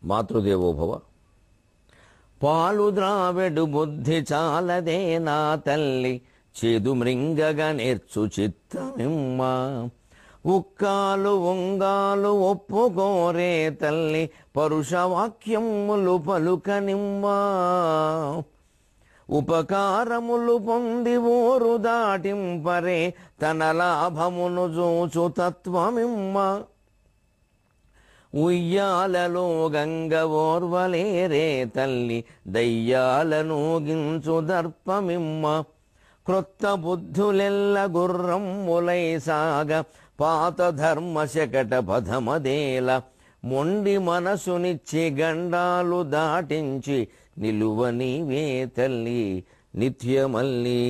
మాతృదేవోభవ. పాలు ద్రావెడు బుద్ధి చాలదే నా తల్లి, చేదు మృంగగా నేర్చు చిత్తమిమ్మ. ఉక్కాలు ఉంగాలు ఒప్పుకోరే తల్లి, పరుషవాక్యములు పలుకనిమ్మ. ఉపకారములు పొంది ఊరు దాటింపరే, తన లాభమును జూచు తత్వమిమ్మ. ఉయ్యాలలో గంగ ఓర్వలేరే తల్లి, దయ్యాలను గించు దర్పమిమ్మ. క్రొత్త బుద్ధులెల్ల గుర్రమ్ములై సాగ, పాత ధర్మ శకట పదమదేల. మొండి మనసునిచ్చి గండాలు దాటించి, నిలువ నీవే తల్లి నిత్యమల్లి,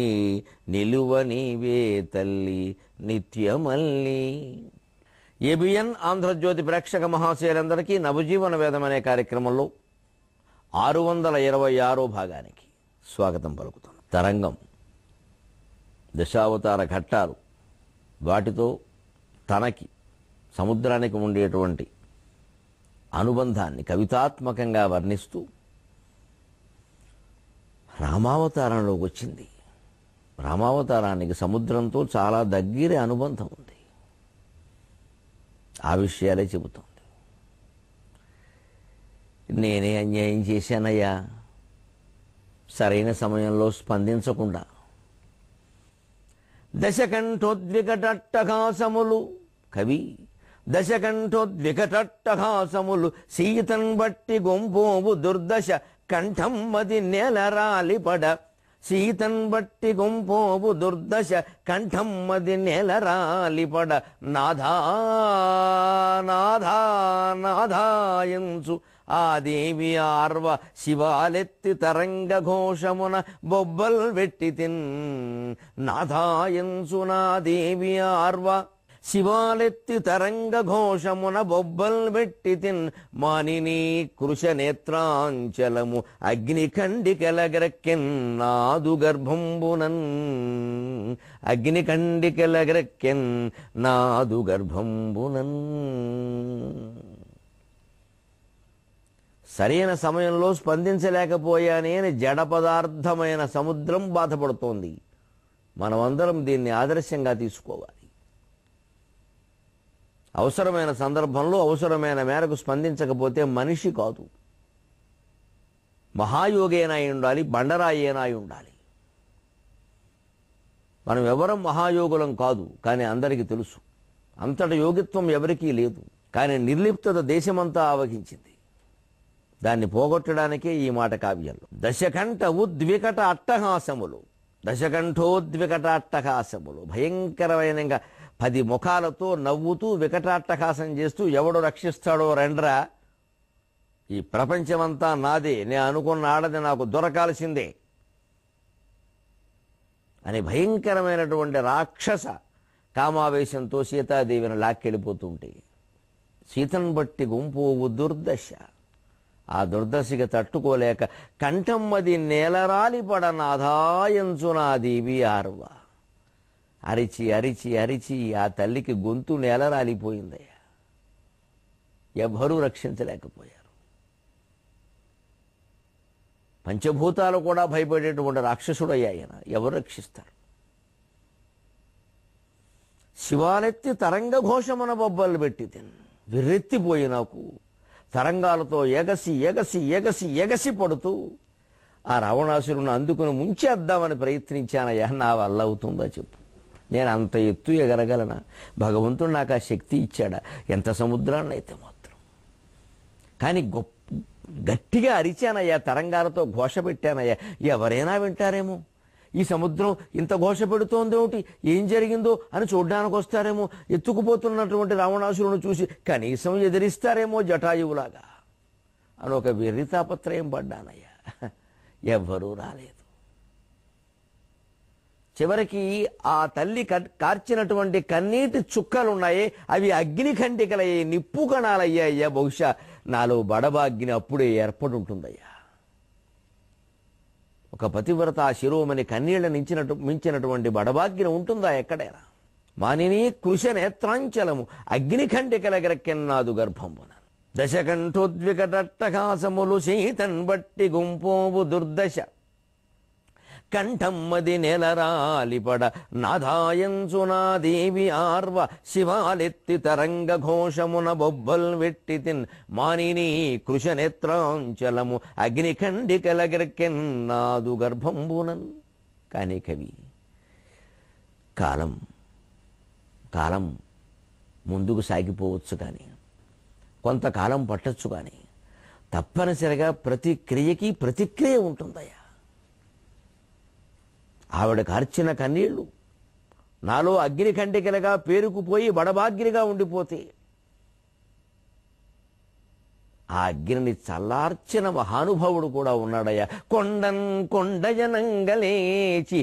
నిలువ నీవే తల్లి నిత్యమల్లి. ఏబిఎన్ ఆంధ్రజ్యోతి ప్రేక్షక మహాశయులందరికీ నవజీవన వేదం అనే కార్యక్రమంలో 626వ భాగానికి స్వాగతం పలుకుతాను. తరంగం, దశావతార ఘట్టాలు, వాటితో తనకి సముద్రానికి ఉండేటువంటి అనుబంధాన్ని కవితాత్మకంగా వర్ణిస్తూ రామావతారంలోకి వచ్చింది. రామావతారానికి సముద్రంతో చాలా దగ్గర అనుబంధం ఉంది. ఆ విషయాలే చెబుతోంది. నేనే అన్యాయం చేశానయ్యా, సరైన సమయంలో స్పందించకుండా. దశకంఠోద్వికటట్టహాసములు కవి, దశకంఠోద్వికటట్టహాసములు సీతన్ బట్టి గొంపోవు దుర్దశ, కంఠం మది నేలరాలిపడ. సీతన్ బట్టి గొంపోవు దుర్దశ, కంఠం మది నేలరాలిపడ. నాథా నాథా నాథాయంచు ఆ దేవి ఆర్వ, శివాలెత్తి తరంగ ఘోషమున బొబ్బల్ వెట్టి తిన్. నాథాయంచు నా దేవి ఆర్వ, శివాలెత్తి తరంగ ఘోషమున బొబ్బల్ వెట్టి తిన్. మానిని కృష నేత్రాంచలము అగ్ని ఖండికెలగరక్కెన్ నాదు గర్భంబునన్. అగ్ని ఖండికెలగరక్కెన్ నాదు గర్భంబునన్. సరైన సమయంలో స్పందించలేకపోయానే అని జడ పదార్థమైన సముద్రం బాధపడుతోంది. మనమందరం దీన్ని ఆదర్శంగా తీసుకోవాలి. అవసరమైన సందర్భంలో అవసరమైన మేరకు స్పందించకపోతే మనిషి కాదు, మహాయోగి అయినా ఉండాలి, బండరాయి అయినా ఉండాలి. మనం ఎవరం మహాయోగులం కాదు, కానీ అందరికీ తెలుసు. అంతటి యోగిత్వం ఎవరికీ లేదు, కానీ నిర్లిప్తత దేశమంతా ఆవహించింది. దాన్ని పోగొట్టడానికే ఈ మాట కావ్యంలో. దశకంఠ ఉద్వికట అట్టహాసములు, దశకంఠోద్వికట అట్టహాసములు, భయంకరమైన 10 ముఖాలతో నవ్వుతూ వికటాట్టహాసం చేస్తూ, ఎవడు రక్షిస్తాడో రండ్రా, ఈ ప్రపంచమంతా నాదే, నేను అనుకున్న ఆడది నాకు దొరకాల్సిందే అని భయంకరమైనటువంటి రాక్షస కామావేశంతో సీతాదేవిని లాక్కెళ్ళిపోతుంటే, సీతను బట్టి గుంపోవు దుర్దశ, ఆ దుర్దశకి తట్టుకోలేక కంఠమ్మది నేలరాలిపడ. నాథాయంచు నా దేవి ఆర్వ, అరిచి అరిచి అరిచి ఆ తల్లికి గొంతు నేలరాలిపోయిందయ్యా. ఎవ్వరూ రక్షించలేకపోయారు. పంచభూతాలు కూడా భయపడేటువంటి రాక్షసుడయ్యా ఆయన, ఎవరు రక్షిస్తారు? శివాలెత్తి తరంగ ఘోషమున బొబ్బలు పెట్టి తిన్. విర్రెత్తిపోయి నాకు తరంగాలతో ఎగసి ఎగసి ఎగసి ఎగసి పడుతూ ఆ రావణాసురుని అందుకుని ముంచేద్దామని ప్రయత్నించానయ్యా. నా వల్ల అవుతుందా చెప్పు? నేను అంత ఎత్తు ఎగరగలనా? భగవంతుడు నాకు ఆ శక్తి ఇచ్చాడా? ఎంత సముద్రాన్ని అయితే మాత్రం. కానీ గట్టిగా అరిచానయ్యా, తరంగాలతో ఘోష పెట్టానయ్యా. ఎవరైనా వింటారేమో, ఈ సముద్రం ఇంత ఘోష పెడుతోందేమిటి, ఏం జరిగిందో అని చూడ్డానికి వస్తారేమో, ఎత్తుకుపోతున్నటువంటి రావణాసురుని చూసి కనీసం ఎదిరిస్తారేమో జటాయువులాగా అని ఒక వెర్రి తాపత్రయం పడ్డానయ్యా. ఎవ్వరూ రాలేదు. చివరికి ఆ తల్లి కార్చినటువంటి కన్నీటి చుక్కలున్నాయే, అవి అగ్నిఖండికలయ్యే, నిప్పు కణాలయ్యాయ్యా. బహుశా నాలో బడబాగ్ని అప్పుడే ఏర్పడి ఉంటుందయ్యా. ఒక పతివ్రత ఆ శిరోమణి కన్నీళ్ల మించినటువంటి బడబాగ్ని ఉంటుందా ఎక్కడైనా? మానిని కృష నేత్రాంచలము అగ్నిఖండికలగరక్కెన్నాదు గర్భంబున. దశకంఠోద్వికటట్టహాసములు సీతన్ బట్టి గుంపోవు దుర్దశ కంఠమ్మది నెలరాలిపడ నాదాయంచునాదేవి ఆర్వ శివాలెత్తి తరంగ ఘోషమున బొబ్బల్ వెట్టి తిన్ మానిని కృషనేత్రాంచలము అగ్నిఖండికలగిర్కెన్నాదు గర్భంబునన్. కానీ కవి కాలం ముందుకు సాగిపోవచ్చు, కానీ కొంతకాలం పట్టచ్చు, కానీ తప్పనిసరిగా ప్రతి క్రియకి ప్రతిక్రియ ఉంటుందయ్యా. ఆవిడ కార్చిన కన్నీళ్లు నాలో అగ్నికంటికలుగా పేరుకుపోయి బడబాగ్నిగా ఉండిపోతే ఆ అగ్నిని చల్లార్చిన మహానుభావుడు కూడా ఉన్నాడయ్యా. కొండజనంగలేచి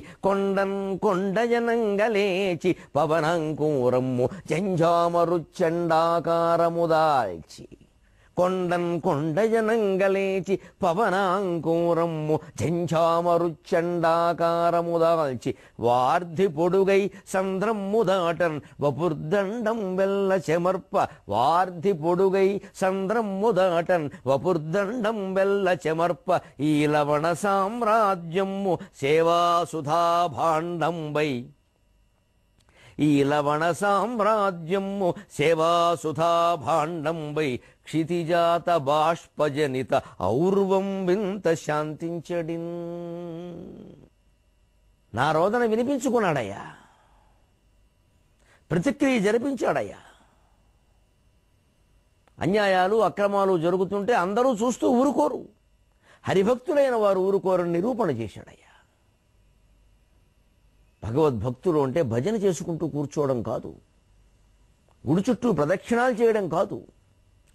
పవనంకూరమ్ము జంజామరుచండాకారము దాల్చి. కొండజనంగలేచి పవనాంకూరమ్ము ఝంఝామరుచండాకారము దాల్చి. వార్ధి పొడుగై సంద్రమ్ము దాటన్ వపుర్దండం వెల్ల చెమర్ప. వార్ధి పొడుగై సంద్రమ్ము దాటన్ వపుర్దండం వెల్ల చెమర్ప. ఈ లవణ సామ్రాజ్యము సేవాసుధా భాండంబై. ఈ లవణ సామ్రాజ్యము సేవాసుధా భాండంబై. క్షితిజాత బాష్పజనిత ఔర్వం వింత శాంతించడిన్. నా రోదన వినిపించుకున్నాడయ్యా, ప్రతిక్రియ జరిపించాడయ్యా. అన్యాయాలు అక్రమాలు జరుగుతుంటే అందరూ చూస్తూ ఊరుకోరు, హరిభక్తులైన వారు ఊరుకోరని నిరూపణ చేశాడయ్యా. భగవద్భక్తులు అంటే భజన చేసుకుంటూ కూర్చోవడం కాదు, గుడి చుట్టూ ప్రదక్షిణాలు చేయడం కాదు.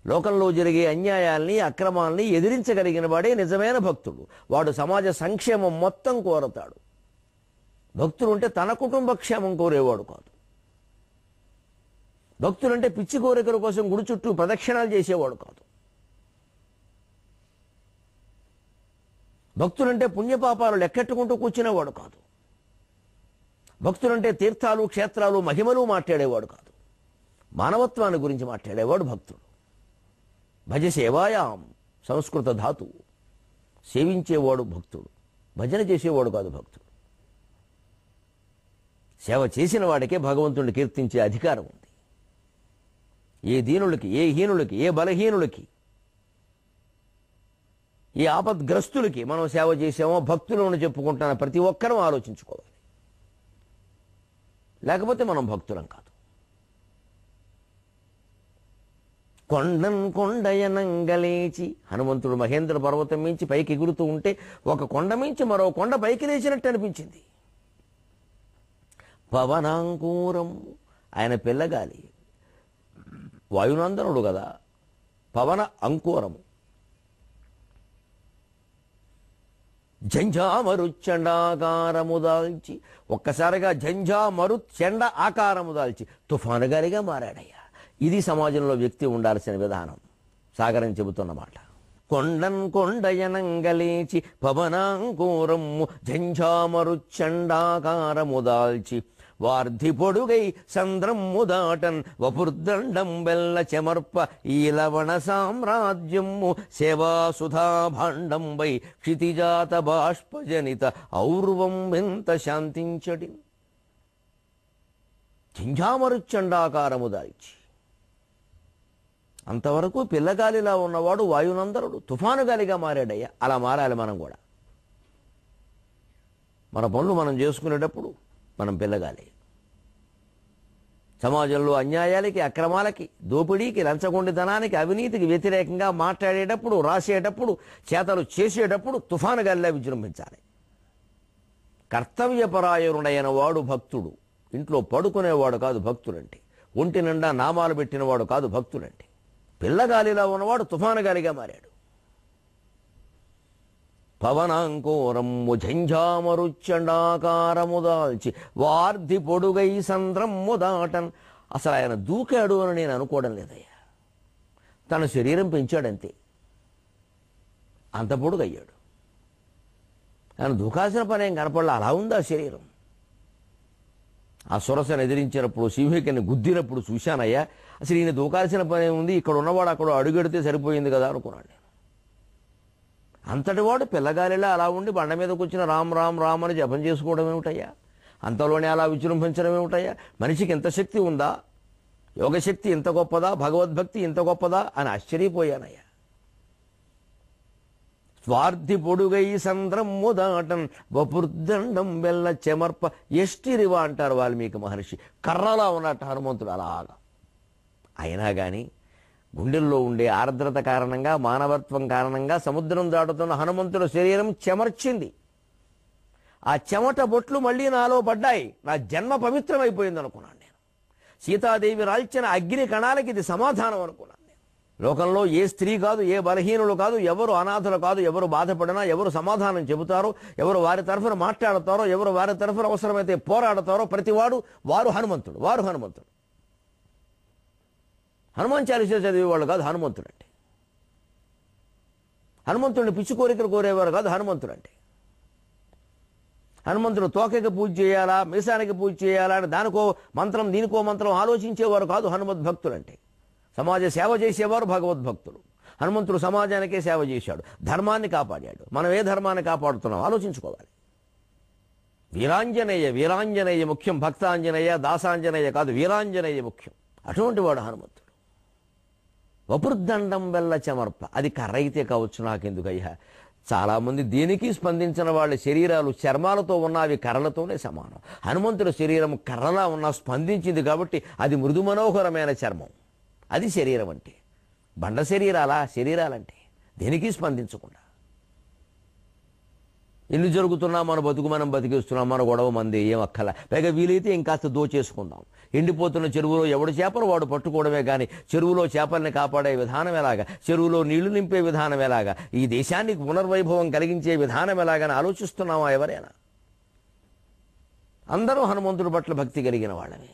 లోకంలో జరిగే అన్యాయాల్ని అక్రమాల్ని ఎదిరించగలిగిన వాడే నిజమైన భక్తుడు. వాడు సమాజ సంక్షేమం మొత్తం కోరతాడు. భక్తులు అంటే తన కుటుంబ క్షేమం కోరేవాడు కాదు. భక్తులంటే పిచ్చి కోరికల కోసం గుడి చుట్టూ ప్రదక్షిణాలు చేసేవాడు కాదు. భక్తులంటే పుణ్యపాపాలు లెక్కెట్టుకుంటూ కూర్చునేవాడు కాదు. భక్తులంటే తీర్థాలు క్షేత్రాలు మహిమలు మాట్లాడేవాడు కాదు. మానవత్వాన్ని గురించి మాట్లాడేవాడు భక్తుడు. భజ సేవాయాం సంస్కృత ధాతువు. సేవించేవాడు భక్తుడు, భజన చేసేవాడు కాదు భక్తుడు. సేవ చేసిన వాడికే భగవంతుడిని కీర్తించే అధికారం ఉంది. ఏ దీనులకి, ఏ హీనులకి, ఏ బలహీనులకి, ఏ ఆపద్గ్రస్తులకి మనం సేవ చేసామో భక్తులను చెప్పుకుంటున్న ప్రతి ఒక్కరూ ఆలోచించుకోవాలి. లేకపోతే మనం భక్తులం కాదు. కొండయనంగలేచి. హనుమంతుడు మహేంద్ర పర్వతం మించి పైకి ఎగురుతూ ఉంటే ఒక కొండ మించి మరో కొండ పైకి లేచినట్టు అనిపించింది. పవనాంకూరం, ఆయన పిల్లగాలి, వాయునందనుడు కదా. పవన అంకూరము. జంఝామరుచండాకారము దాల్చి. ఒక్కసారిగా జంఝామరుచండ ఆకారము దాల్చి తుఫాను గాలిగా మారాడయ్యా. ఇది సమాజంలో వ్యక్తి ఉండాల్సిన విధానం. సాగరం చెబుతున్న మాట. కొండయనంగలేచి పవనాంకూరము జంఝామరుచండాకారము దాల్చి. వార్ధి పొడుగై సంద్రమ్ము దాటన్ వపుర్దండం వెల్ల చెమర్ప. ఈ లవణ సామ్రాజ్యము సేవాసుధా భాండంబై. క్షితిజాత బాష్పజనిత ఔర్వం వింత శాంతించడి. జింఝామరుచండాకారము దాల్చి. అంతవరకు పిల్లగాలిలా ఉన్నవాడు వాయునందరుడు తుఫాను గాలిగా మారాడయ్యా. అలా మారాలి మనం కూడా. మన పనులు మనం చేసుకునేటప్పుడు మనం పిల్లగాలి. సమాజంలో అన్యాయాలకి, అక్రమాలకి, దోపిడీకి, లంచగొండితనానికి, అవినీతికి వ్యతిరేకంగా మాట్లాడేటప్పుడు, రాసేటప్పుడు, చేతలు చేసేటప్పుడు తుఫాను గాలిలా విజృంభించాలి. కర్తవ్యపరాయణుడైన వాడు భక్తుడు. ఇంట్లో పడుకునేవాడు కాదు భక్తుడంటే. ఒంటి నిండా నామాలు పెట్టినవాడు కాదు భక్తుడంటే. పిల్లగాలిలా ఉన్నవాడు తుఫాను గాలిగా మారాడు. పవనాంకూరమ్ము ఝంఝామరుచండాకారము దాల్చి. వార్ధి పొడుగై సంద్రమ్ము దాటన్. అసలు ఆయన దూకాడు అని నేను అనుకోవడం లేదయ్యా. తన శరీరం పెంచాడంతే, అంత పొడుగయ్యాడు. ఆయన దూకాల్సిన పని ఏం కనపడలే. అలా ఉంది ఆ శరీరం. ఆ సురసను ఎదిరించినప్పుడు, సింహికని గుద్దినప్పుడు చూశానయ్యా. అసలు ఈయన దూకాల్సిన పని ఉంది, ఇక్కడ ఉన్నవాడు అక్కడ అడుగెడితే సరిపోయింది కదా అనుకున్నాను నేను. అంతటి వాడు పిల్లగాలిలా అలా ఉండి బండ మీద కూర్చుని రామ్ రామ్ రామ్ అని జపం చేసుకోవడం ఏమిటయ్యా, అంతలోనే అలా విజృంభించడం ఏమిటయ్యా, మనిషికి ఎంత శక్తి ఉందా, యోగశక్తి ఇంత గొప్పదా, భగవద్భక్తి ఇంత గొప్పదా అని ఆశ్చర్యపోయానయ్యా. స్వార్థి పొడుగై సంద్రమ్ము దాటం వపుర్దండం వెల్ల చెమర్ప ఎష్టిరివా అంటారు వాల్మీకి మహర్షి. కర్రలా ఉన్నట్టు హనుమంతుడు అలాగా. అయినా కానీ గుండెల్లో ఉండే ఆర్ద్రత కారణంగా, మానవత్వం కారణంగా సముద్రం దాటుతున్న హనుమంతుడి శరీరం చెమర్చింది. ఆ చెమట బొట్లు మళ్ళీ నాలో పడ్డాయి. నా జన్మ పవిత్రమైపోయింది అనుకున్నాను నేను. సీతాదేవి రాల్చిన అగ్ని కణాలకి ఇది సమాధానం అనుకున్నాను నేను. లోకంలో ఏ స్త్రీ కాదు, ఏ బలహీనులు కాదు, ఎవరు అనాథులు కాదు, ఎవరు బాధపడినా, ఎవరు సమాధానం చెబుతారో, ఎవరు వారి తరఫున మాట్లాడతారో, ఎవరు వారి తరఫున అవసరమైతే పోరాడతారో ప్రతివాడు వారు హనుమంతుడు. హనుమాన్ చాలీసా చదివేవాళ్ళు కాదు హనుమంతుడు అంటే. హనుమంతుడిని పిచ్చి కోరికలు కోరేవారు కాదు హనుమంతుడు అంటే. హనుమంతుడు తోకకి పూజ చేయాలా, మీసానికి పూజ చేయాలా అని దానికో మంత్రం దీనికో మంత్రం ఆలోచించేవారు కాదు హనుమద్భక్తులు అంటే. సమాజ సేవ చేసేవారు భగవద్భక్తులు. హనుమంతుడు సమాజానికే సేవ చేశాడు, ధర్మాన్ని కాపాడాడు. మనం ఏ ధర్మాన్ని కాపాడుతున్నాం ఆలోచించుకోవాలి. వీరాంజనేయ ముఖ్యం, భక్తాంజనేయ దాసాంజనేయ కాదు, వీరాంజనేయ ముఖ్యం. అటువంటి వాడు హనుమంతుడు. వపుర్దండం వెల్ల చెమర్ప, అది కర్ర అయితే కావచ్చు, నాకెందుకయ్యా. చాలామంది దేనికి స్పందించిన వాళ్ళ శరీరాలు చర్మాలతో ఉన్న అవి కర్రలతోనే సమానం. హనుమంతుడి శరీరం కర్రలా ఉన్నా స్పందించింది కాబట్టి అది మృదు మనోహరమైన చర్మం. అది శరీరం అంటే. బండ శరీరాలంటే దేనికి స్పందించకుండా ఇల్లు జరుగుతున్నా మన బతుకు మనం బతికిస్తున్నాం, మన గొడవ మంది ఏం అక్కల. పైగా వీలైతే ఇంకాస్త దోచేసుకుందాం. ఎండిపోతున్న చెరువులో ఎవడు చేపలు వాడు పట్టుకోవడమే కానీ చెరువులో చేపల్ని కాపాడే విధానం ఎలాగా, చెరువులో నీళ్లు నింపే విధానం ఎలాగా, ఈ దేశానికి పునర్వైభవం కలిగించే విధానం ఎలాగని ఆలోచిస్తున్నామా ఎవరైనా? అందరూ హనుమంతుడి పట్ల భక్తి కలిగిన వాళ్ళమే.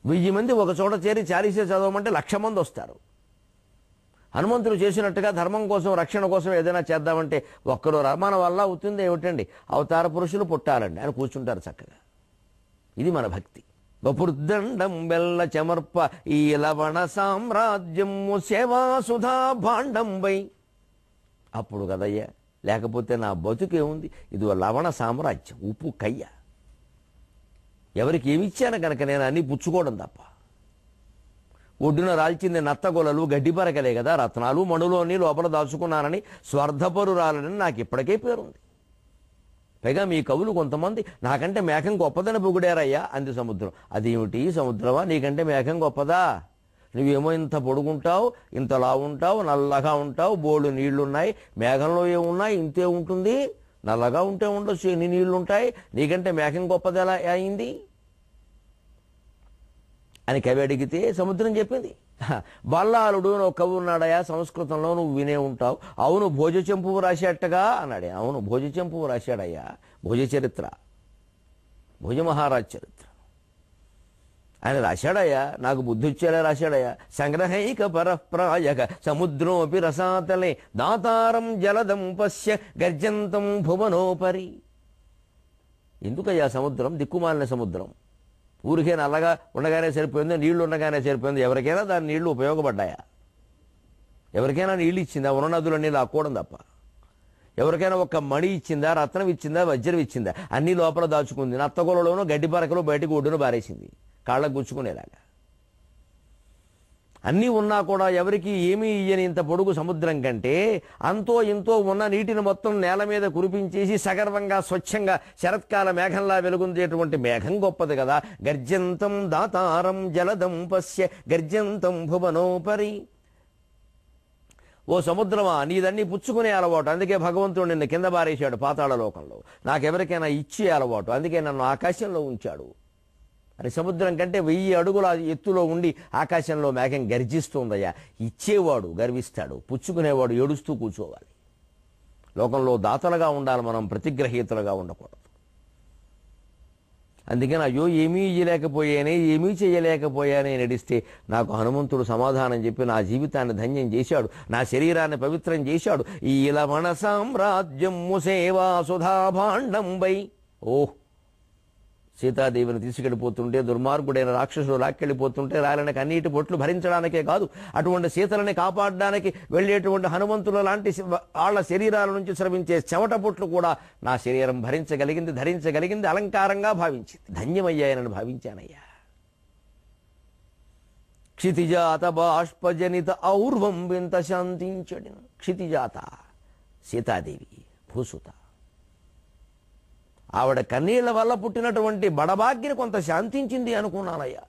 1000 మంది ఒక చోట చేరి చాలీసే చదవమంటే 1,00,000 మంది వస్తారు. హనుమంతుడు చేసినట్టుగా ధర్మం కోసం, రక్షణ కోసం ఏదైనా చేద్దామంటే ఒక్కరు మన వల్ల అవుతుంది ఏమిటండి? అవతార పురుషులు పుట్టాలండి అని కూర్చుంటారు చక్కగా. ఇది మన భక్తి. వపుర్దండం వెల్ల చెమర్ప ఈ లవణ సామ్రాజ్యము సేవా సుధా భాండంబై. అప్పుడు కదయ్యా, లేకపోతే నా బతుకే ఉంది. ఇది లవణ సామ్రాజ్యం, ఉప్పు కయ్య. ఎవరికి ఏమిచ్చాను కనుక నేను అన్నీ పుచ్చుకోవడం తప్ప. ఒడ్డున రాల్చింది నత్తగొలలు, గడ్డిపరకలే కదా, రత్నాలు మణులోని లోపల దాచుకున్నానని స్వార్థపరురాలని నాకు ఇప్పటికే పేరుంది. పైగా మీ కవులు కొంతమంది నాకంటే మేఘం గొప్పదని పొగిడారయ్యా అంది సముద్రం. అదేమిటి సముద్రమా, నీకంటే మేఘం గొప్పదా? నువ్వేమో ఇంత పొడుగుంటావు, ఇంత లావుంటావు, నల్లగా ఉంటావు, బోళ్ళు నీళ్లున్నాయి. మేఘంలో ఏమున్నాయి, ఇంతే ఉంటుంది. నల్లగా ఉంటే ఉండొచ్చు, ఎన్ని నీళ్లుంటాయి, నీకంటే మేఘం గొప్పది ఎలా అయింది అని కవి అడిగితే సముద్రం చెప్పింది. బల్లాలుడు ఒక కవి ఉన్నాడయా, సంస్కృతంలో నువ్వు వినే ఉంటావు. అవును, భోజచెంపువు రాశాటగా అన్నాడే. అవును, భోజచెంపువు రాశాడయ్యా. భోజ చరిత్ర, భోజమహారాజ్ చరిత్ర ఆయన రాశాడయ్యా. నాకు బుద్ధి వచ్చేలా రాశాడయ్యా. సంగ్రహైక పరప్రాయక సముద్రోపి రసాతలే దాతారం జలదం పశ్య గర్జంతం భువనోపరి. ఎందుకయ్యా సముద్రం, దిక్కుమాలిన సముద్రం? ఊరికే నల్లగా ఉండగానే సరిపోయింది, నీళ్లు ఉండగానే సరిపోయింది? ఎవరికైనా దాని నీళ్లు ఉపయోగపడ్డాయా? ఎవరికైనా నీళ్ళు ఇచ్చిందా? ఉన్న నదుల నీళ్ళు ఆక్కోవడం తప్ప. ఎవరికైనా ఒక్క మణి ఇచ్చిందా, రత్నం ఇచ్చిందా, వజ్రం ఇచ్చిందా? అన్ని లోపల దాచుకుంది. నత్తగొలలోనూ గడ్డి పరకలు బయటకు ఒడ్డున బారేసింది కాళ్ళకు గుచ్చుకునేలాగా. అన్నీ ఉన్నా కూడా ఎవరికి ఏమీ ఇయ్యని ఇంత పొడుగు సముద్రం కంటే అంతో ఇంతో ఉన్న నీటిని మొత్తం నేల మీద కురిపించేసి సగర్వంగా స్వచ్ఛంగా శరత్కాల మేఘంలా వెలుగుందేటువంటి మేఘం గొప్పది కదా. గర్జంతం దాతారం జలదం పశ్య గర్జంతం భువనోపరి. ఓ సముద్రమా, నీదన్నీ పుచ్చుకునే అలవాటు, అందుకే భగవంతుడు నిన్ను కింద బారేశాడు పాతాళ లోకంలో. నాకెవరికైనా ఇచ్చే అలవాటు, అందుకే నన్ను ఆకాశంలో ఉంచాడు అని. సముద్రం కంటే 1000 అడుగుల ఎత్తులో ఉండి ఆకాశంలో మేఘం గర్జిస్తుందయ్యా. ఇచ్చేవాడు గర్విస్తాడు, పుచ్చుకునేవాడు ఏడుస్తూ కూర్చోవాలి. లోకంలో దాతలుగా ఉండాలి మనం, ప్రతిగ్రహీతలుగా ఉండకూడదు. అందుకని అయ్యో ఏమీ ఇయ్యలేకపోయానే, ఏమీ చేయలేకపోయానే నడిస్తే నాకు హనుమంతుడు సమాధానం చెప్పి నా జీవితాన్ని ధన్యం చేశాడు, నా శరీరాన్ని పవిత్రం చేశాడు. ఈ లవణ సామ్రాజ్యము సేవా సుధా భాండంబై. ఓహ్, సీతాదేవిని తీసుకెళ్లిపోతుంటే దుర్మార్గుడైన రాక్షసుడు లాక్కెళ్ళిపోతుంటే రాలిన కన్నీటి పొట్లు భరించడానికే కాదు, అటువంటి సీతలని కాపాడడానికి వెళ్ళేటువంటి హనుమంతుల లాంటి వాళ్ళ శరీరాల నుంచి స్రవించే చెమట పొట్లు కూడా నా శరీరం భరించగలిగింది, ధరించగలిగింది, అలంకారంగా భావించింది. ధన్యమయ్యాయనని భావించానయ్యా. క్షితిజాత బాష్పజనిత ఔర్వం వింత శాంతించడిన. క్షితిజాత సీతాదేవి భూసుత, ఆవిడ కన్నీళ్ల వల్ల పుట్టినటువంటి బడబాగ్ని కొంత శాంతించింది అనుకున్నానయ్యా.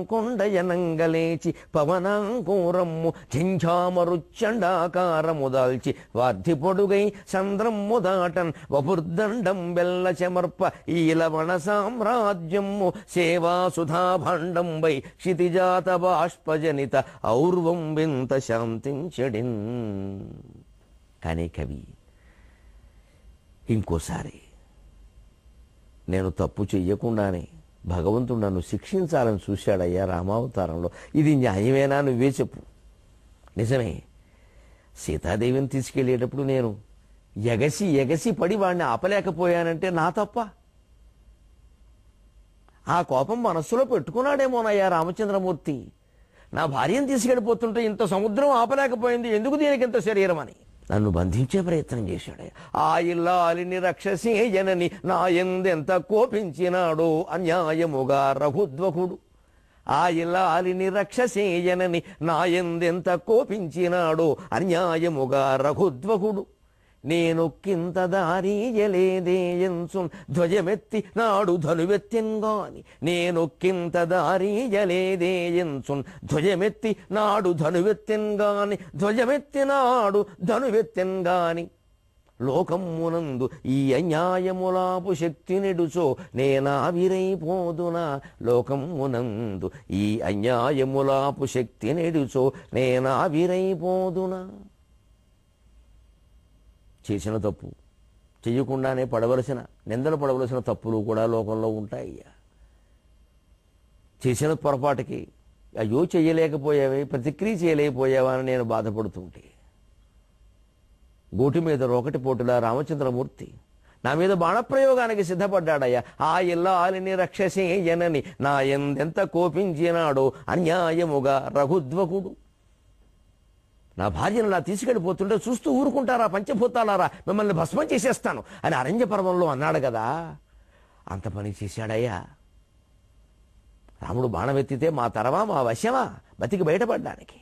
కొండయనంగలేచి పవనాంకూరమ్ము ఝంఝామరుచ్చండాకారము దాల్చి వార్ధి పొడుగై చంద్రమ్ము దాటన్ వపుర్దండం బెల్ల చెమర్ప ఈలవణ సామ్రాజ్యము సేవా సుధాభాండంబై క్షితిజాత బాష్పజనిత ఔర్వం వింత శాంతించడిన్. కానీ కవి ఇంకోసారి నేను తప్పు చెయ్యకుండానే భగవంతుడు నన్ను శిక్షించాలని చూశాడయ్యా రామావతారంలో. ఇది న్యాయమేనా, నువ్వే చెప్పు. నిజమే, సీతాదేవిని తీసుకెళ్లేటప్పుడు నేను ఎగసి పడి వాడిని ఆపలేకపోయానంటే నా తప్ప. ఆ కోపం మనస్సులో పెట్టుకున్నాడేమోనయ్యా రామచంద్రమూర్తి. నా భార్యను తీసుకెళ్ళిపోతుంటే ఇంత సముద్రం ఆపలేకపోయింది, ఎందుకు దీనికి ఇంత శరీరం అని నన్ను బంధించే ప్రయత్నం చేశాడు. ఆ ఇల్లాలిని రక్షసేయనని నా ఎందెంత కోపించినాడో అన్యాయముగా రఘుద్వకుడు. ఆ ఇల్లాలిని రక్షసేయనని నా ఎందెంత కోపించినాడో అన్యాయముగా రఘుద్వకుడు. నేను కింత దారీయలేదేయంచున్ ధ్వజమెత్తి నాడు ధనువెత్తెన్గాని. నేను కింత దారీయలేదేయంచున్ ధ్వజమెత్తి నాడు ధనువెత్తెన్గాని. ధ్వజమెత్తి నాడు ధనువెత్తెన్గాని. లోకమ్మునందు ఈ అన్యాయములాపు శక్తి నెడుచో నేనావిరైపోదునా. లోకమ్మునందు ఈ అన్యాయములాపు శక్తి నెడుచో నేనావిరైపోదునా. చేసిన తప్పు చెయ్యకుండానే పడవలసిన నిందలు పడవలసిన తప్పులు కూడా లోకంలో ఉంటాయ్యా. చేసిన పొరపాటుకి అయ్యో చెయ్యలేకపోయావే, ప్రతిక్రియ చేయలేకపోయావా అని నేను బాధపడుతుంటే, గోటి మీద రోకటి పోటులా రామచంద్రమూర్తి నా మీద బాణప్రయోగానికి సిద్ధపడ్డాడయ్యా. ఆ ఇల్లాలిని రక్షసేయనని నా ఎందెంత కోపించినాడో అన్యాయముగా రఘుద్వకుడు. నా భార్యను నా తీసుకెళ్ళిపోతుంటే చూస్తూ ఊరుకుంటారా పంచభూతాలారా, మిమ్మల్ని భస్మం చేసేస్తాను అని అరణ్య పర్వంలో అన్నాడు కదా. అంత పని చేశాడయ్యా. రాముడు బాణమెత్తితే మా తరమా మా వశమా బతికి బయటపడ్డానికి.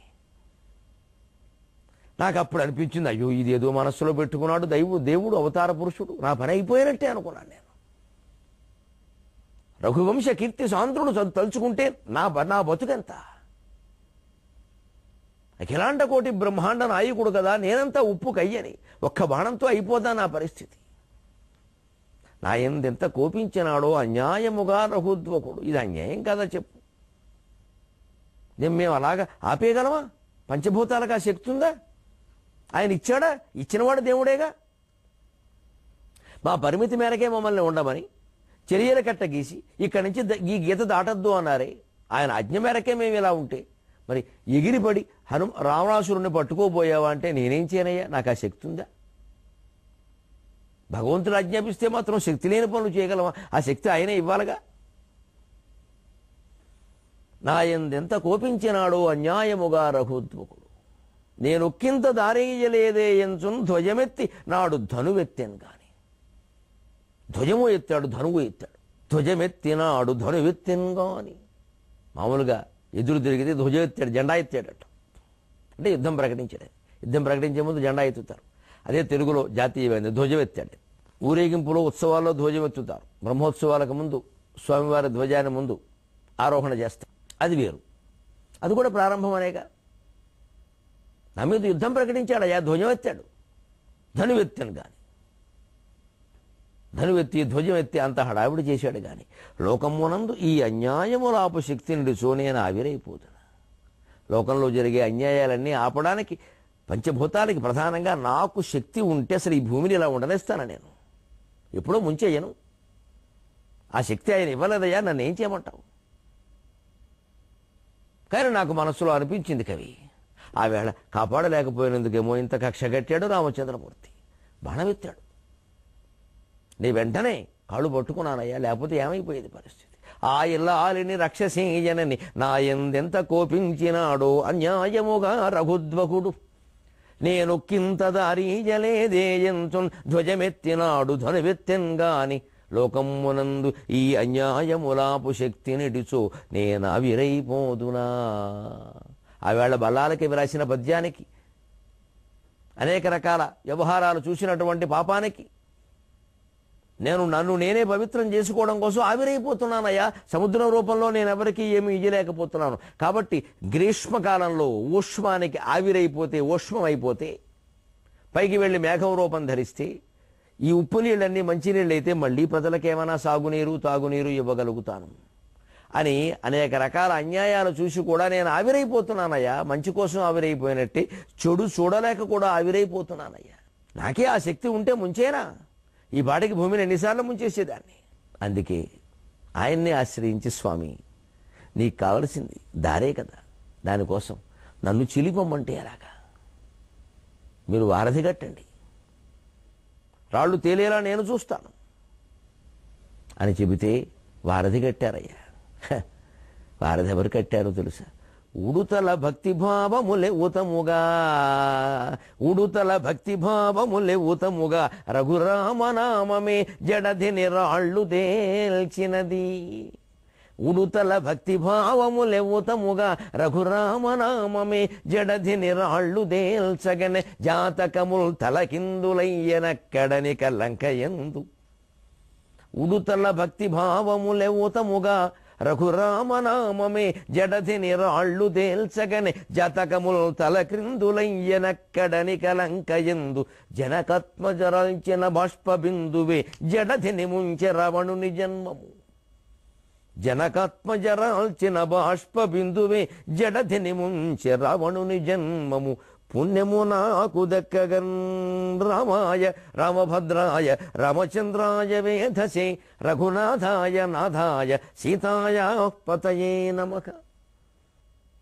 నాకు అప్పుడు అనిపించింది, అయ్యో ఇదేదో మనస్సులో పెట్టుకున్నాడు దేవుడు అవతార పురుషుడు, నా పని అయిపోయినట్టే అనుకున్నాను నేను. రఘువంశ కీర్తి సాంద్రుడు తలుచుకుంటే నా బతుకెంత. అఖిలాండ కోటి బ్రహ్మాండ నాయకుడు కదా, నేనంతా ఉప్పు కయ్యని. ఒక్క బాణంతో అయిపోదా నా పరిస్థితి. నా ఎందెంత కోపించినాడో అన్యాయముగా రఘుద్వకుడు. ఇది అన్యాయం కదా చెప్పు. మేము అలాగా ఆపేయగలమా? పంచభూతాలకు ఆ శక్తి ఉందా? ఆయన ఇచ్చాడా? ఇచ్చినవాడు దేవుడేగా. మా పరిమితి మేరకే మమ్మల్ని ఉండమని చర్యల కట్ట గీసి ఇక్కడి నుంచి ఈ గీత దాటద్దు అన్నారే. ఆయన ఆజ్ఞ మేరకే మేము ఇలా ఉంటే మరి ఎగిరిపడి రావణాసురుణ్ణి పట్టుకోబోయావా అంటే నేనేం చేయనయ్యా? నాకు ఆ శక్తి ఉందా? భగవంతుడు ఆజ్ఞాపిస్తే మాత్రం శక్తి లేని పనులు చేయగలమా? ఆ శక్తి ఆయనే ఇవ్వాలిగా. నా ఎందెంత కోపించినాడో అన్యాయముగా రఘుద్వకుడు. నేను ఒక్కింత దారేయలేదే ఎంచున్ ధ్వజమెత్తి నాడు ధనువెత్తెను గాని. ధ్వజము ఎత్తాడు, ధనువు ఎత్తాడు. ధ్వజమెత్తినాడు ధనువెత్తెను గాని. మామూలుగా ఎదురు తిరిగితే ధ్వజం ఎత్తాడు, జెండా ఎత్తాడట. అంటే యుద్ధం ప్రకటించాడు. యుద్ధం ప్రకటించే ముందు జెండా ఎత్తుతారు. అదే తెలుగులో జాతీయమైంది, ధ్వజం ఎత్తాడు. ఊరేగింపులో ఉత్సవాల్లో ధ్వజం ఎత్తుతారు. బ్రహ్మోత్సవాలకు ముందు స్వామివారి ధ్వజాన్ని ముందు ఆరోహణ చేస్తారు. అది వేరు, అది కూడా ప్రారంభం అనేగా. నా మీద యుద్ధం ప్రకటించాడయ్యా, ధ్వజం ఎత్తాడు. ధనువెత్తాను కానీ, ధనువెత్తి ధ్వజం ఎత్తి అంత హడావిడి చేశాడు కానీ లోకమునందు ఈ అన్యాయములాపు శక్తి నుండి నేను ఆవిరైపోతున్నా. లోకంలో జరిగే అన్యాయాలన్నీ ఆపడానికి పంచభూతాలకి ప్రధానంగా నాకు శక్తి ఉంటే అసలు ఈ భూమిని ఇలా ఉండనిస్తాను నేను. ఎప్పుడో ముంచేయను. ఆ శక్తి ఆయన ఇవ్వలేదయ్యా, నన్ను ఏం చేయమంటావు? కానీ నాకు మనస్సులో అనిపించింది కవి, ఆ వేళ కాపాడలేకపోయినందుకేమో ఇంత కక్ష కట్టాడు రామచంద్రమూర్తి. బాణమెత్తాడు. నీ వెంటనే కాళ్ళు పట్టుకున్నానయ్యా, లేకపోతే ఏమైపోయేది పరిస్థితి. ఆ ఇల్లాలిని రక్షసీయనని నా ఎందెంత కోపించినాడో అన్యాయముగా రఘుద్వకుడు. నేను కింత దారీజలేదేయంతు ధ్వజమెత్తినాడు ధనువెత్తెన్గాని లోకమ్మునందు ఈ అన్యాయములాపు శక్తినిడిచో నేను అవిరైపోదునా. ఆవేళ బల్లాలకి రాసిన పద్యానికి, అనేక రకాల వ్యవహారాలు చూసినటువంటి పాపానికి నన్ను నేనే పవిత్రం చేసుకోవడం కోసం ఆవిరైపోతున్నానయ్యా. సముద్రం రూపంలో నేను ఎవరికీ ఏమీ ఇయ్యలేకపోతున్నాను. కాబట్టి గ్రీష్మకాలంలో ఊష్మానికి ఆవిరైపోతే, ఊష్మమైపోతే, పైకి వెళ్ళి మేఘం రూపం ధరిస్తే, ఈ ఉప్పు నీళ్ళన్నీ మంచినీళ్ళు అయితే మళ్ళీ ప్రజలకేమైనా సాగునీరు తాగునీరు ఇవ్వగలుగుతాను అని అనేక రకాల అన్యాయాలు చూసి కూడా నేను ఆవిరైపోతున్నానయ్యా. మంచి కోసం ఆవిరైపోయినట్టే చెడు చూడలేక కూడా ఆవిరైపోతున్నానయ్యా. నాకే ఆ శక్తి ఉంటే ముంచేనా ఈ బాటికి భూమిని ఎన్నిసార్లు ముంచేసేదాన్ని. అందుకే ఆయన్ని ఆశ్రయించి, స్వామి నీకు కావలసింది దారే కదా, దానికోసం నన్ను చిలిపమ్మంటే ఎలాగా, మీరు వారధి కట్టండి, రాళ్ళు తేలేలా నేను చూస్తాను అని చెబితే వారధి కట్టారయ్యా. వారధి ఎవరు కట్టారో తెలుసా? ఉడుతల భక్తిభావములే ఊతముగా, ఉడుతల భక్తిభావములే ఊతముగా రఘురామనామమే జడధిని రాళ్ళు తేల్చినది. ఉడుతల భక్తిభావములే ఊతముగా రఘురామనామమే జడధిని రాళ్ళు దేల్చగనే జాతకముల్ తలకిందులయ్యనక్కడని కలంకయందు. ఉడుతల భక్తిభావములే ఊతముగా రఘురామనామమే జడధిని రాళ్ళు దేల్చగనే జాతకముల్ తలక్రిందులయ్యనక్కడని కలంకయందు. జనకత్మజరాల్చిన బాష్ప బిందువే జడధిని ముంచె రావణుని జన్మము. జనకాత్మజరాల్చిన బాష్ప బిందువే జడధిని ముంచె రావణుని జన్మము. పుణ్యము నాకు దక్కగన్ రామాయ రామభద్రాయ రామచంద్రాయ వేధసే రఘునాథాయ నాథాయ సీతాయ పతయే నమః.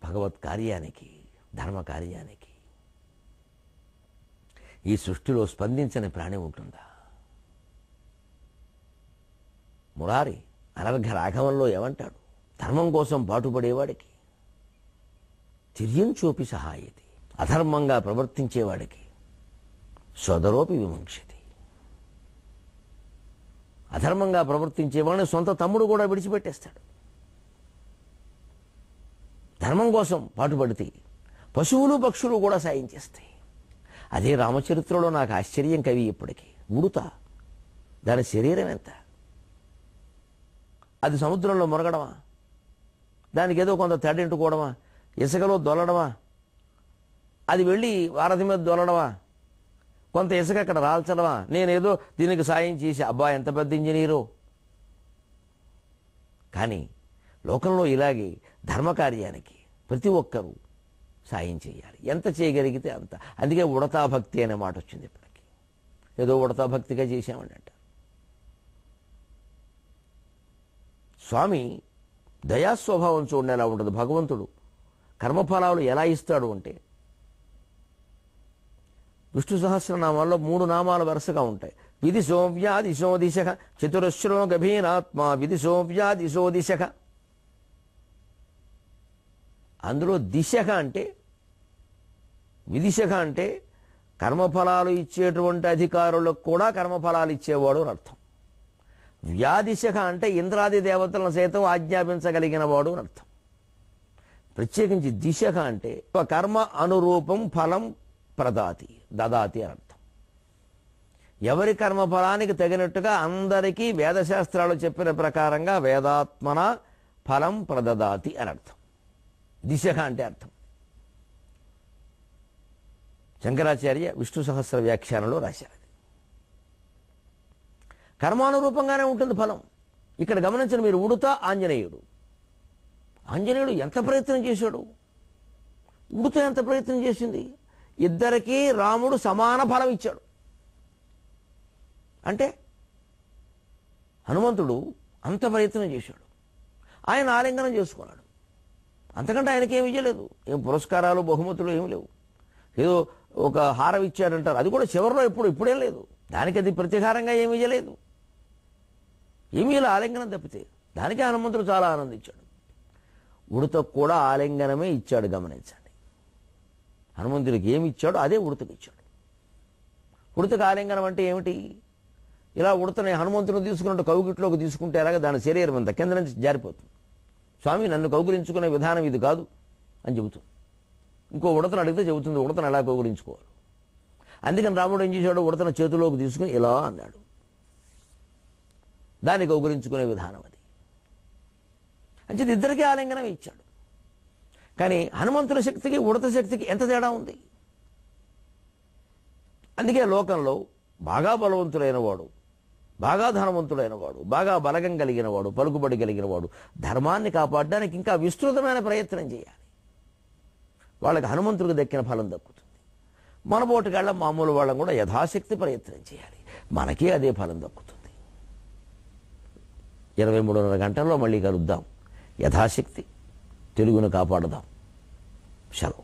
భగవత్ కార్యానికి, ధర్మ కార్యానికి ఈ సృష్టిలో స్పందించని ప్రాణి ఉంటుందా? మురారి అనర్ఘ రాఘవంలో ఏమంటాడు? ధర్మం కోసం పాటుపడేవాడికి తిర్యం చూపి సహాయతి, అధర్మంగా ప్రవర్తించేవాడికి సోదరోపి విముంక్షతి. అధర్మంగా ప్రవర్తించేవాడిని సొంత తమ్ముడు కూడా విడిచిపెట్టేస్తాడు. ధర్మం కోసం పాటుపడితే పశువులు పక్షులు కూడా సాయం చేస్తాయి. అదే రామచరిత్రలో నాకు ఆశ్చర్యం కవి ఇప్పటికీ. ఉడుత, దాని శరీరం ఎంత? అది సముద్రంలో మునగడమా? దానికి ఏదో కొంత తడింటుకోవడమా? ఇసుకలో దొల్లడమా? అది వెళ్ళి వారధి మీద దొల్లడమా? కొంత ఇసుక అక్కడ రాల్చడమా? నేనేదో దీనికి సాయం చేసి, అబ్బా ఎంత పెద్ద ఇంజనీరు. కానీ లోకంలో ఇలాగే ధర్మకార్యానికి ప్రతి ఒక్కరూ సాయం చేయాలి, ఎంత చేయగలిగితే అంత. అందుకే ఉడతా భక్తి అనే మాట వచ్చింది ఇప్పటికి. ఏదో ఉడతా భక్తిగా చేశామని అంట. స్వామి దయాస్వభావం చూడండి ఎలా ఉంటుంది. భగవంతుడు కర్మఫలాలు ఎలా ఇస్తాడు అంటే, విష్ణు సహస్రనామాల్లో 3 నామాలు వరుసగా ఉంటాయి. విదిశో వ్యాదిశో దిశ చతురశ్రో గభీరాత్మ విదిశో వ్యాదిశో దిశ. అందులో దిశక అంటే, విదిశక అంటే కర్మఫలాలు ఇచ్చేటువంటి అధికారులకు కూడా కర్మఫలాలు ఇచ్చేవాడు అని అర్థం. వ్యాదిశక అంటే ఇంద్రాది దేవతలను సైతం ఆజ్ఞాపించగలిగిన వాడు అని అర్థం. ప్రత్యేకించి దిశక అంటే కర్మ అనురూపం ఫలం దదాతి అని అర్థం. ఎవరి కర్మఫలానికి తగినట్టుగా అందరికీ వేదశాస్త్రాలు చెప్పిన ప్రకారంగా వేదాత్మన ఫలం ప్రదదాతి అని అర్థం. దిశక అంటే అర్థం. శంకరాచార్య విష్ణు సహస్ర వ్యాఖ్యానంలో రాశారు. కర్మానురూపంగానే ఉంటుంది ఫలం. ఇక్కడ గమనించిన మీరు, ఉడుత ఆంజనేయుడు. ఆంజనేయుడు ఎంత ప్రయత్నం చేశాడు, ఉడుత ఎంత ప్రయత్నం చేసింది. ఇద్దరికీ రాముడు సమాన ఫలం ఇచ్చాడు. అంటే హనుమంతుడు అంత ప్రయత్నం చేశాడు, ఆయన ఆలింగనం చేసుకున్నాడు. అంతకంటే ఆయనకి ఏమి ఇవ్వలేదు. ఏం పురస్కారాలు బహుమతులు ఏమి లేవు. ఏదో ఒక హారం ఇచ్చాడంటారు, అది కూడా చివరిలో ఇప్పుడేం లేదు. దానికి అది ప్రతిహారంగా ఏమి ఇవ్వలేదు. ఏమీ ఇలా ఆలింగనం తప్పితే. దానికే హనుమంతుడు చాలా ఆనందించాడు. ఉడతకు కూడా ఆలింగనమే ఇచ్చాడు. గమనించండి, హనుమంతుడికి ఏమి ఇచ్చాడో అదే ఉడతకు ఇచ్చాడు. ఉడతకు ఆలింగనం అంటే ఏమిటి? ఇలా ఉడతని హనుమంతుని తీసుకున్నట్టు కౌగిట్లోకి తీసుకుంటే అలాగే దాని శరీరం అంతా కింద నుంచి జారిపోతుంది. స్వామి నన్ను కౌగులించుకునే విధానం ఇది కాదు అని చెబుతుంది. ఇంకో ఉడతను అడిగితే చెబుతుంది ఉడతను ఎలా కౌగులించుకోవాలి. అందుకని రాముడు ఏం చేశాడు? ఉడతను చేతిలోకి తీసుకుని ఇలా అన్నాడు. దాన్ని కౌగులించుకునే విధానం అది. అంటే ఇద్దరికీ ఆలింగనం ఇచ్చాడు. కానీ హనుమంతుల శక్తికి ఉడత శక్తికి ఎంత తేడా ఉంది? అందుకే లోకంలో బాగా బలవంతుడైన వాడు, బాగా ధనవంతుడైన వాడు, బాగా బలగం కలిగిన వాడు, పలుకుబడి కలిగిన వాడు ధర్మాన్ని కాపాడడానికి ఇంకా విస్తృతమైన ప్రయత్నం చేయాలి. వాళ్ళకి హనుమంతుడికి దక్కిన ఫలం దక్కుతుంది. మన బోటుగాళ్ళ మామూలు వాళ్ళం కూడా యథాశక్తి ప్రయత్నం చేయాలి. మనకే అదే ఫలం దక్కుతుంది. 23:30 గంటల్లో మళ్ళీ కలుద్దాం. యథాశక్తి తెలుగును కాపాడుదాం. సెలవు.